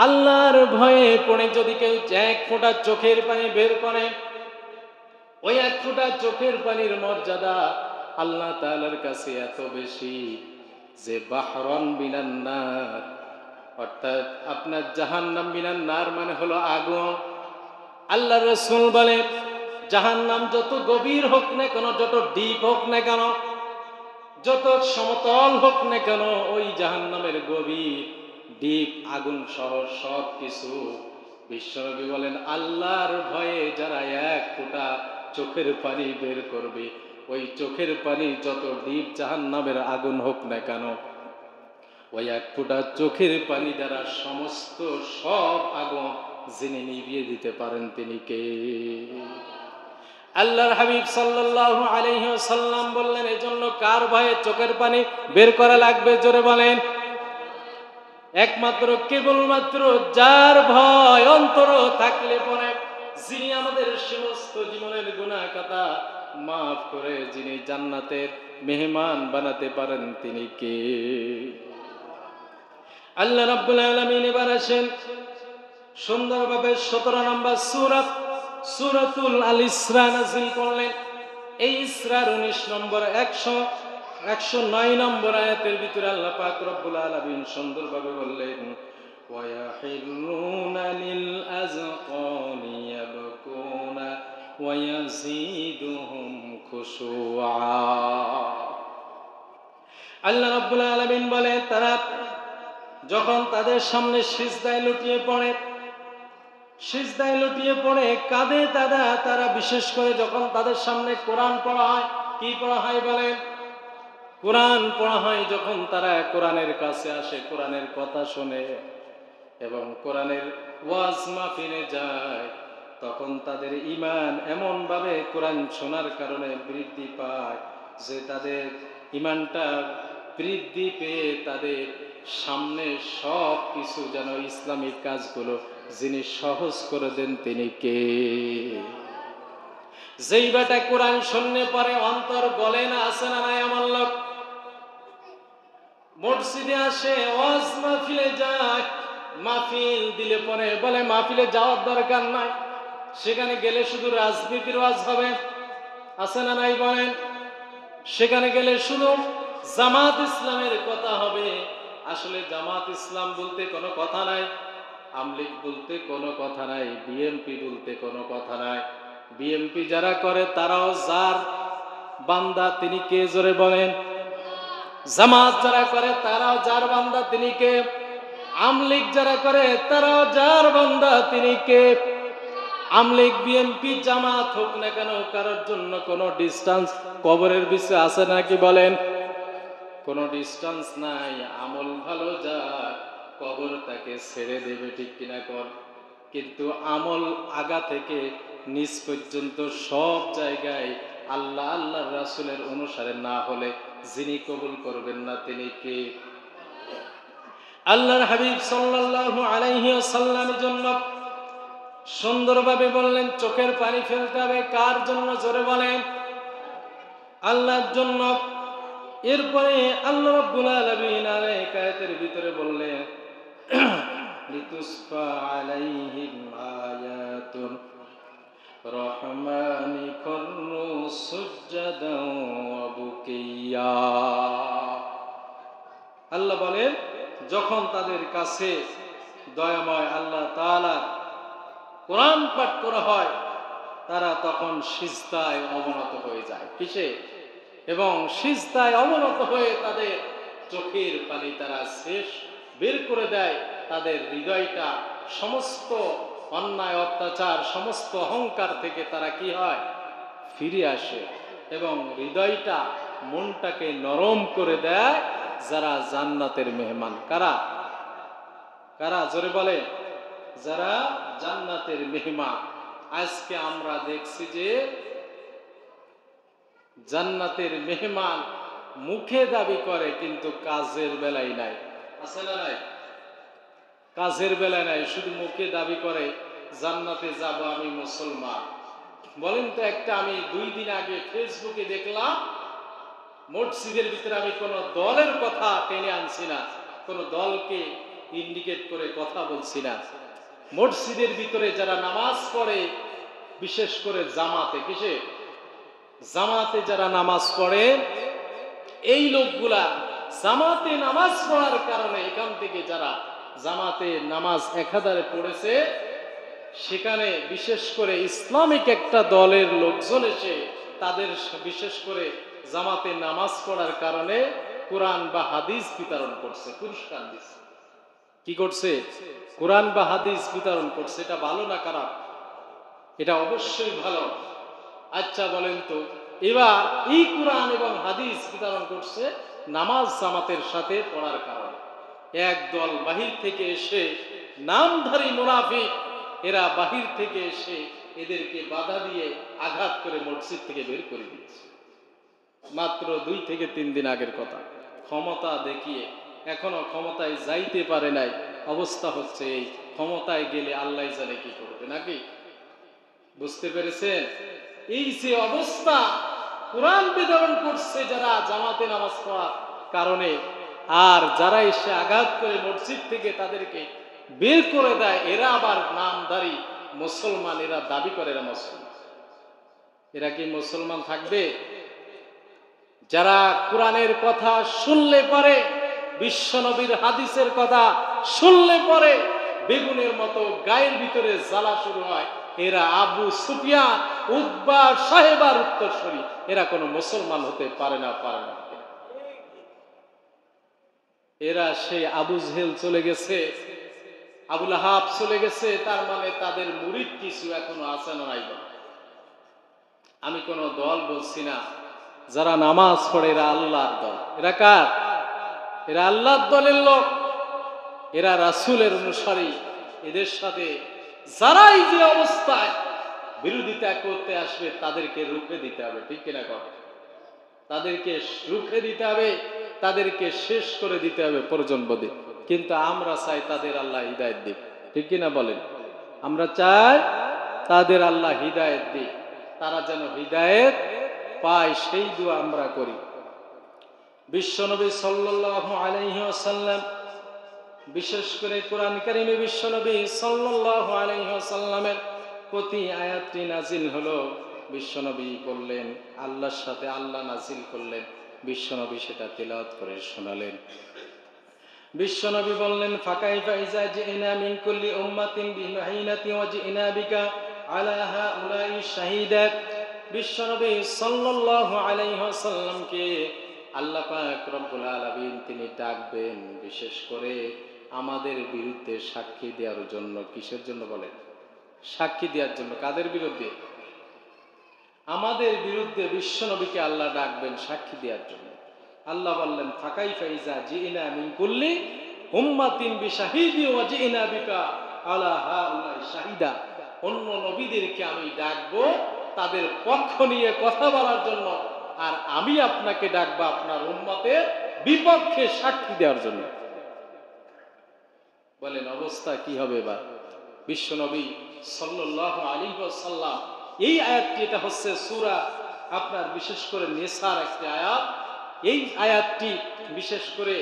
আল্লাহর ভয়ে পড়ে যদি কেউ এক ফোঁটা চোখের পানি বের করে, ওই এক ফোঁটা চোখের পানির মর্যাদা আল্লাহ তাআলার কাছে এত বেশি যে বাহরান বিনান নার, অর্থাৎ আপনার জাহান্নাম বিনান নার মানে হলো আগুন। আল্লাহ রাসূল বলে জাহান্নাম যত গভীর হোক না কেন, যত ডিপ হোক না কেন, যত সমতল হোক না কেন, ওই জাহান্নামের গভীর ডিপ আগুন সহ সব কিছু, বিশ্বনবী বলেন আল্লাহর ভয়ে যারা এক ফোঁটা চোখের পানি বের করবে, ওই চোখের পানি যত ডিপ জাহান্নামের আগুন হোক না কেন, ওই এক ফোঁটা চোখের পানি দ্বারা সমস্ত সব আগুন যিনি নিভিয়ে দিতে পারেন তিনি কে? আল্লাহর হাবিব সাল্লাল্লাহু আলাইহি ওয়াসাল্লাম বললেন এজন্য কার ভয়ে চোখের পানি বের করা লাগবে? জোরে বলেন। একমাত্র কেবলমাত্র যার ভয় অন্তর থাকলে পরে, যিনি আমাদের সমস্ত জীবনের গুনাহ খাতা মাফ করে যিনি জান্নাতের মেহমান বানাতে পারেন তিনি কে? আল্লাহ রাব্বুল আলামিন এবার আসেন সুন্দরভাবে 17 নম্বর সূরাতুল আল ইসরা নাযিল করলেন। এই ইসরার 19 নম্বর 109 নম্বর আয়াতের ভিতরে আল্লাহ পাক রব্বুল আলামিন সুন্দরভাবে বললেন ওয়া ইয়াহিল্লুনা লিল আযকানি ইয়াবকুনা ওয়া ইয়াজিদুহুম খুশুআ। আল্লাহ রাব্বুল আলামিন বলেন তারা যখন তাদের সামনে সিজদায় লুটিয়ে পড়ে কাঁদে তারা বিশেষ করে যখন তাদের সামনে কোরআন পড়া হয়। কি পড়া হয় বলেন? কোরআন পড়া হয়। যখন তারা কোরআনের কাছে আসে, কোরআনের কথা শোনে এবং কোরআনের ওয়াজ মাহফিলে যায়, তখন তাদের ঈমান এমন ভাবে কোরআন শোনার কারণে বৃদ্ধি পায় যে তাদের ঈমানটা বৃদ্ধি পেয়ে তাদের সামনে সব কিছু যেন ইসলামিক কাজগুলো যিনি সহজ করে দেন তিনি কে? যেই বেটা কোরআন শুনলে পরে অন্তর গলে না, আসে না নাই? আমার লোক মসজিদে আসে, ওয়াজ মাহফিলে যায়, মাহফিল দিলে পরে বলে মাহফিলে যাওয়ার দরকার নাই, সেখানে গেলে শুধু রাজনীতির ওয়াজ হবে, আসে না নাই বলেন? সেখানে গেলে শুধু জামাত ইসলামের কথা হবে। আসলে জামাত ইসলাম বলতে কোনো কথা নাই, আমলিগ বলতে কোনো কথা নাই, বিএমপি বলতে কোনো কথা নাই। বিএমপি যারা করে তারাও যার বান্দা তিনি কে? জোরে বলেন। জামাত যারা করে তারাও যার বান্দা তিনি কে? আমলিগ যারা করে তারাও যার বান্দা তিনি কে? আমলিগ বিএমপি জামাত হোক না কেন, কারোর জন্য কোনো ডিস্টেন্স কবরের বিষয়ে আছে নাকি বলেন? কোনো ডিস্টেন্স নাই। আমল ভালো যার, কবর তাকে ছেড়ে দেবে, ঠিক কিনা কর? কিন্তু আমল আগা থেকে নিচ পর্যন্ত সব জায়গায় আল্লাহ আল্লাহর রাসূলের অনুসারে না হলে যিনি কবুল করবেন না তিনি কে? আল্লাহর হাবিব সাল্লাল্লাহু আলাইহি ওয়াসাল্লামের জন্য সুন্দরভাবে বললেন চোখের পানি ফেলতে হবে। কার জন্য? জোরে বলেন। আল্লাহর জন্য। এরপরে আল্লাহ রাব্বুল আলামিন আয়াতের ভিতরে বললেন লিতুসফা আলাইহিম আয়াতুর রহমানি খররু সুজদান ওয়া বুকিয়া। আল্লাহ বলেন যখন তাদের কাছে দয়াময় আল্লাহ তাআলা কোরআন পাঠ করা হয়, তারা তখন সিজদায় অবনত হয়ে যায়। কিসে? এবং সিজদায় অবনত হয়ে তাদের চোখের পানি তারা শেষ বের করে দেয়। তাদের হৃদয়টা সমস্ত অন্যায় অত্যাচার, সমস্ত অহংকার থেকে তারা কি হয়? ফিরে আসে এবং হৃদয়টা মনটাকে নরম করে দেয়। যারা জান্নাতের মেহমান। কারা? কারা? জোরে বলে। যারা জান্নাতের মেহমান। আজকে আমরা দেখছি যে জান্নাতের মেহমান মুখে দাবি করে কিন্তু কাজের বেলায় নাই। আছে না নাই? কাজের বেলায় নাই, শুধু মুখে দাবি করে জান্নাতে যাব আমি মুসলমান। বলেন তো একটা, আমি 2 দিন আগে ফেসবুকে দেখলাম মসজিদের ভিতরে, আমি কোনো দলের কথা টেনে আনছি না, কোনো দলকে ইন্ডিকেট করে কথা বলছি না। মসজিদের ভিতরে যারা নামাজ পড়ে, বিশেষ করে জামাতে, কিসে জামাতে যারা নামাজ পড়ে, এই লোকগুলা জামাতে নামাজ পড়ার কারণে এখান থেকে যারা জামাতে নামাজ একাধারে পড়েছে, সেখানে বিশেষ করে ইসলামিক একটা দলের লোকজন এসে তাদের বিশেষ করে জামাতে নামাজ পড়ার কারণে কোরআন বা হাদিস বিতরণ করছে, পুরস্কার দিচ্ছে। কি করছে? কোরআন বা হাদিস বিতরণ করছে। এটা ভালো না খারাপ? এটা অবশ্যই ভালো। আচ্ছা বলেন তো, এবার এই কোরআন এবং হাদিস বিতরণ করছে নামাজ জামাতের সাথে পড়ার কারণে। এক দল বাহির থেকে এসে, নামধারী মুনাফিক, এরা বাহির থেকে এসে এদেরকে বাধা দিয়ে আঘাত করে মসজিদ থেকে বের করে দিয়েছে। মাত্র 2 থেকে 3 দিন আগের কথা। ক্ষমতা দেখিয়ে এখনো ক্ষমতায় যাইতে পারে নাই। অবস্থা হচ্ছে এই, ক্ষমতায় গেলে আল্লাহ জানে কি করবে, নাকি? বুঝতে পেরেছেন? এই যে অবস্থা, কোরআন বিতরণ করছে যারা জামাতে নামাজ পড়ার কারণে, আর যারা এসে আঘাত করে মসজিদ থেকে তাদেরকে বের করে দেয়, এরা আবার নামধারী মুসলমান, এরা দাবি করে এরা মুসলমান। এরা কি মুসলমান থাকবে? যারা কোরআনের কথা শুনলে পরে, বিশ্বনবীর হাদিসের কথা শুনলে পরে বেগুনের মতো গায়ের ভিতরে জ্বালা শুরু হয়, এরা আবু সুফিয়ান, উতবা, সাহেবার উত্তরসূরি। এরা কোনো মুসলমান হতে পারে না, পারে না। এরা সেই আবু জেহেল চলে গেছে, আবু লাহাব চলে গেছে, তার মানে তাদের মুরিদ কিছু এখনো আছে না নাই? আমি কোনো দল বলছি না। যারা নামাজ পড়ে এরা আল্লাহর দল। এরা কার? এরা আল্লাহর দলের লোক, এরা রাসূলের অনুসারী। এদের সাথে যারাই যে অবস্থায় বিরোধিতা করতে আসবে তাদেরকে রুখে দিতে হবে, ঠিক কিনা কর? তাদেরকে রুখে দিতে হবে, তাদেরকে শেষ করে দিতে হবে প্রয়োজন বোধে। কিন্তু আমরা চাই তাদের আল্লাহ হিদায়াত দিক, ঠিক কিনা বলেন? আমরা চাই তাদের আল্লাহ হিদায়াত দিক, তারা যেন হিদায়াত পায়, সেই দোয়া আমরা করি। বিশ্বনবী সাল্লাল্লাহু আলাইহি ওয়াসাল্লাম, বিশেষ করে কোরআন কারীমে বিশ্বনবী সাল্লাল্লাহু আলাইহি ওয়াসাল্লামের প্রতি আয়াতটি নাজিল হলো। বিশ্বনবী বললেন, আল্লাহর সাথে আল্লাহ নাজিল করলেন, বিশ্বনবী সেটা তেলাওয়াত করে শোনালেন। বিশ্বনবী বললেন, ফাকাইফা ইযা জিনা মিন কুল্লি উম্মাতিন বিবাহিনাতিন ওয়া জিনা বিকা আলা হাউলাই শাহীদা। বিশ্বনবী সাল্লাল্লাহু আলাইহি ওয়াসাল্লামকে আল্লাহ পাক রব্বুল আলামিন তিনি ডাকবেন বিশেষ করে আমাদের বিরুদ্ধে সাক্ষী দেওয়ার জন্য। কিসের জন্য বলেন? সাক্ষী দেওয়ার জন্য। কাদের বিরুদ্ধে? আমাদের বিরুদ্ধে বিশ্বনবীকে আল্লাহ ডাকবেন সাক্ষী দেওয়ার জন্য। আল্লাহ বললেন, ফাকাইফা ইযা জিনা মিন কুল্লি উম্মাতিন বিশাহিদি ওয়া জিনা বিকা আলা হাউলাই শাহীদা। অন্য নবীদেরকে আমি ডাকবো তাদের পক্ষ নিয়ে কথা বলার জন্য, আর আমি আপনাকে ডাকবো আপনার উম্মতের বিপক্ষে সাক্ষী দেওয়ার জন্য। বলেন অবস্থা কি হবে এবার? বিশ্বনবী সাল্লাল্লাহু আলাইহি ওয়াসাল্লাম, এই আয়াতটি, এটা হচ্ছে সূরা আপনার বিশেষ করে নিসার একটি আয়াত। এই আয়াতটি বিশেষ করে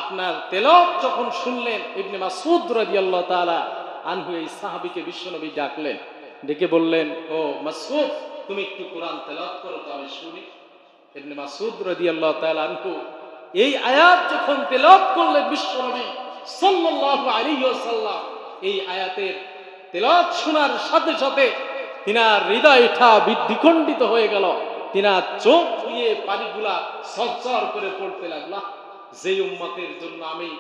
আপনার তেলাওয়াত যখন শুনলেন, ইবনে মাসউদ রাদিয়াল্লাহু তাআলা আনহু এই সাহাবীকে বিশ্বনবী ডাকলেন, ডেকে বললেন, ও মাসউদ, তুমি একটু কোরআন তেলাওয়াত করো তো আমি শুনি। ইবনে মাসউদ রাদিয়াল্লাহু তাআলা আনহু এই আয়াত যখন তেলাওয়াত করলেন, বিশ্বনবী সাল্লাল্লাহু আলাইহি ওয়াসাল্লাম এই আয়াতের তেলাওয়াত শোনার সাথে সাথে তিনার হৃদয়টা দ্বিখণ্ডিত হয়ে গেল। তিনার চোখ দিয়ে পানিগুলা ঝরঝর করে পড়তে লাগলো। যে উম্মতের জন্য আমি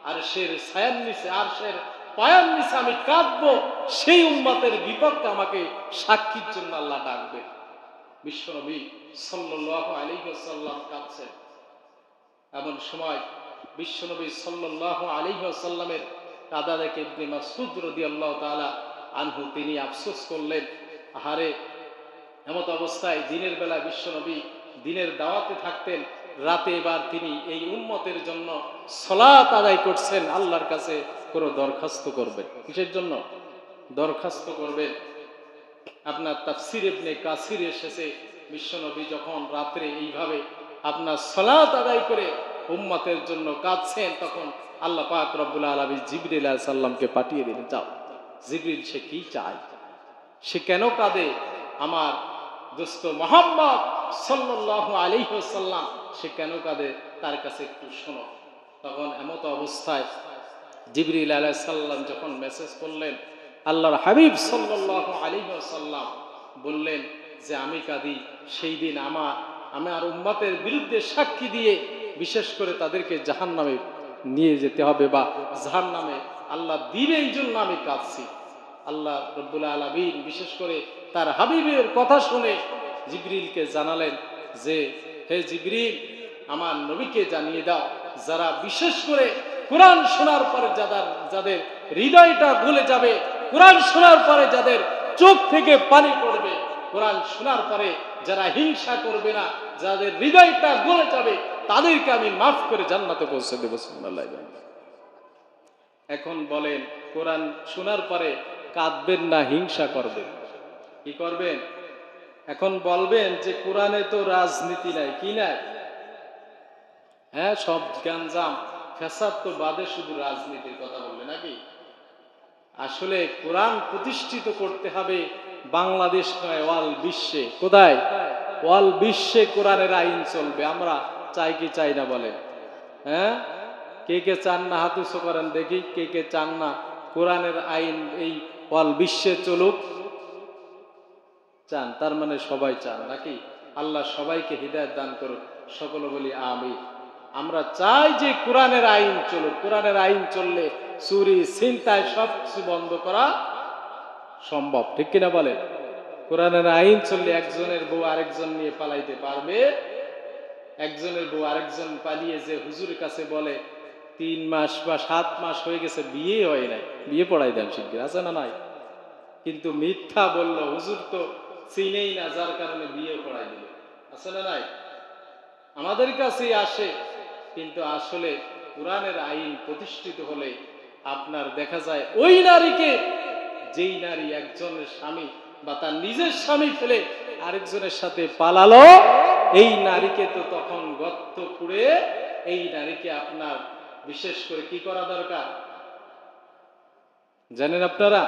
আরশের ছায়ার নিচে, আরশের পায়ের নিচে আমি কাঁদবো, সেই উম্মতের বিপক্ষে আমাকে সাক্ষীর জন্য আল্লাহ ডাকবে। বিশ্বনবী সাল্লাল্লাহু আলাইহি ওয়াসাল্লাম কাঁদছেন। এমন সময় বিশ্বনবী সাল্লাল্লাহু আলাইহি ওয়াসাল্লামের কাঁদা দেখে ইবনে মাসউদ রাদিয়াল্লাহু তাআলা আনহু তিনি আফসোস করলেন, আহারে, এমত অবস্থায় দিনের বেলা বিশ্বনবী দিনের দাওয়াতে থাকতেন, রাতে এবার তিনি এই উম্মতের জন্য সালাত আদায় করছেন, আল্লাহর কাছে কোনো দরখাস্ত করবেন। কিসের জন্য দরখাস্ত করবেন? আপনার তাফসীর ইবনে কাসির এসেছে, বিশ্বনবী যখন রাত্রে এইভাবে আপনার সালাত আদায় করে উম্মতের জন্য কাঁদছেন, তখন আল্লাহ পাক রব্বুল আলামিন জিবরিল আলাইহিস সালামকে পাঠিয়ে দিলেন, যাও জিবরিল সে কি চায়, সে কেন কাঁদে, আমার দোস্ত মুহাম্মদ সাল্লাল্লাহু আলাইহি ওয়াসাল্লাম সে কেন কাঁদে তার কাছে একটু শোনো। তখন এমত অবস্থায় জিবরিল আলাইহিস সালাম যখন মেসেজ করলেন, আল্লাহর হাবিব সাল্লাল্লাহু আলাইহি ওয়াসাল্লাম বললেন যে আমি কাঁদি সেই দিন আমার উম্মতের বিরুদ্ধে সাক্ষী দিয়ে বিশেষ করে তাদেরকে জাহান্নামে নিয়ে যেতে হবে বা জাহান্নামে আল্লাহ দিবে, এই জন্য আমি কাঁদছি। আল্লাহ রব্বুল আলামিন বিশেষ করে তার হাবিবের কথা শুনে জিবরিলকে জানালেন যে হে জিবরিল, আমার নবীকে জানিয়ে দাও, যারা বিশেষ করে কোরআন শোনার পরে যাদের হৃদয়টা গলে যাবে, কোরআন শোনার পরে যাদের চোখ থেকে পানি পড়বে, কোরআন শোনার পরে যারা হিংসা করবে না, যাদের হৃদয়টা গলে যাবে, তাদেরকে আমি মাফ করে জান্নাতে পৌঁছে দেব। সুবহানাল্লাহ। এখন বলেন, কোরআন শোনার পরে কাঁদবেন না হিংসা করবেন? কি করবেন? এখন বলবেন যে কোরআনে তো রাজনীতি নাই, কি নাই? হ্যাঁ, সব গাঞ্জাম ফ্যাসাদ তো বাদে শুধু রাজনীতির কথা বলবে নাকি? আসলে কোরআন প্রতিষ্ঠিত করতে হবে বাংলাদেশ নয়, ওয়াল বিশ্বে। কোথায়? ওয়াল বিশ্বে কোরআনের আইন চলবে। আমরা চাই কি চাই না বলেন? হ্যাঁ, কে কে চান না হাত উঁচু করেন দেখি, কে কে চান না কোরআনের আইন এই ওয়াল বিশ্বে চলুক? চান, তার মানে সবাই চান নাকি? আল্লাহ সবাইকে হিদায়াত দান করুক, সকলে বলি আমিন। আমরা চাই যে কোরআনের আইন চলুক। কোরআনের আইন চললে চুরি ছিনতাই সবকিছু বন্ধ করা সম্ভব, ঠিক কিনা বলে? কোরআনের আইন চললে একজনের বউ আরেকজন নিয়ে পালাইতে পারবে। একজনের বউ আরেকজন পালিয়ে যে হুজুরের কাছে বলে 3 মাস বা 7 মাস হয়ে গেছে, বিয়ে হয় নাই, বিয়ে পড়াই দেন, শিগগির, আছে না নাই? কিন্তু মিথ্যা বলল, হুজুর তো চিনেই না, যার কারণে বিয়ে পড়াই দিল, আছে না নাই? আমাদের কাছেই আসে। কিন্তু আসলে কোরআনের আইন প্রতিষ্ঠিত হলে আপনার দেখা যায় ওই নারীকে, যেই নারী একজনের স্বামী বা তার নিজের স্বামী ফেলে আরেকজনের সাথে পালালো, এই নারীকে তো তখন গর্ত খুঁড়ে এই নারীকে আপনার বিশেষ করে কি করা দরকার জানেন আপনারা?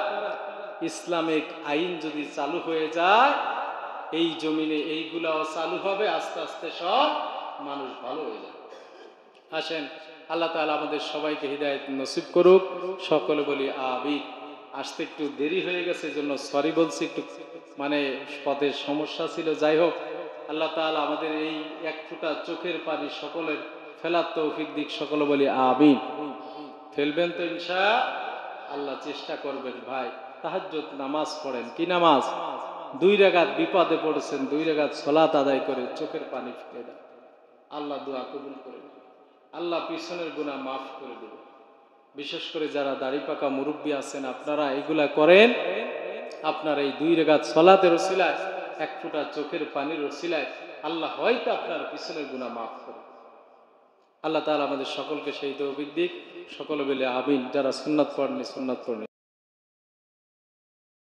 ইসলামিক আইন যদি চালু হয়ে যায় এই জমিনে, এইগুলাও চালু হবে, আস্তে আস্তে সব মানুষ ভালো হয়ে যাবে। আসেন, আল্লাহ তাআলা আমাদের সবাইকে হিদায়াত নসিব করুক, সকলে বলি আমিন। আসতে একটু দেরি হয়ে গেছে, জন্য সরি বলছি, একটু মানে পথের সমস্যা ছিল। যাই হোক, আল্লাহ তাআলা আমাদের এই এক ফোঁটা চোখের পানি সকলের ফেলার তৌফিক দিক, সকলে বলি আমিন। ফেলবেন তো ইনশাআল্লাহ, চেষ্টা করবেন। ভাই তাহাজ্জুদ নামাজ পড়েন, কি নামাজ? 2 রাকাত বিপদে পড়েছেন, 2 রাকাত সালাত আদায় করে চোখের পানি ফেলে দেন, আল্লাহ দোয়া কবুল করে নেবেন, আল্লাহ পিছনের গুনাহ মাফ করে দেবেন। বিশেষ করে যারা দাড়ি পাকা মুরব্বী আছেন, আপনারা এগুলা করেন, আপনার এই 2 রাকাত সালাতের ওসিলায়, 1 ফোঁটা চোখের পানির ওসিলায় আল্লাহ হয়তো আপনার পিছনের গুনাহ মাফ করে। আল্লাহ তাআলা আমাদের সকলকে সেই তৌফিক দিক, সকলে বলে আমিন। যারা সুন্নাত পড়েন সুন্নাত পড়েন।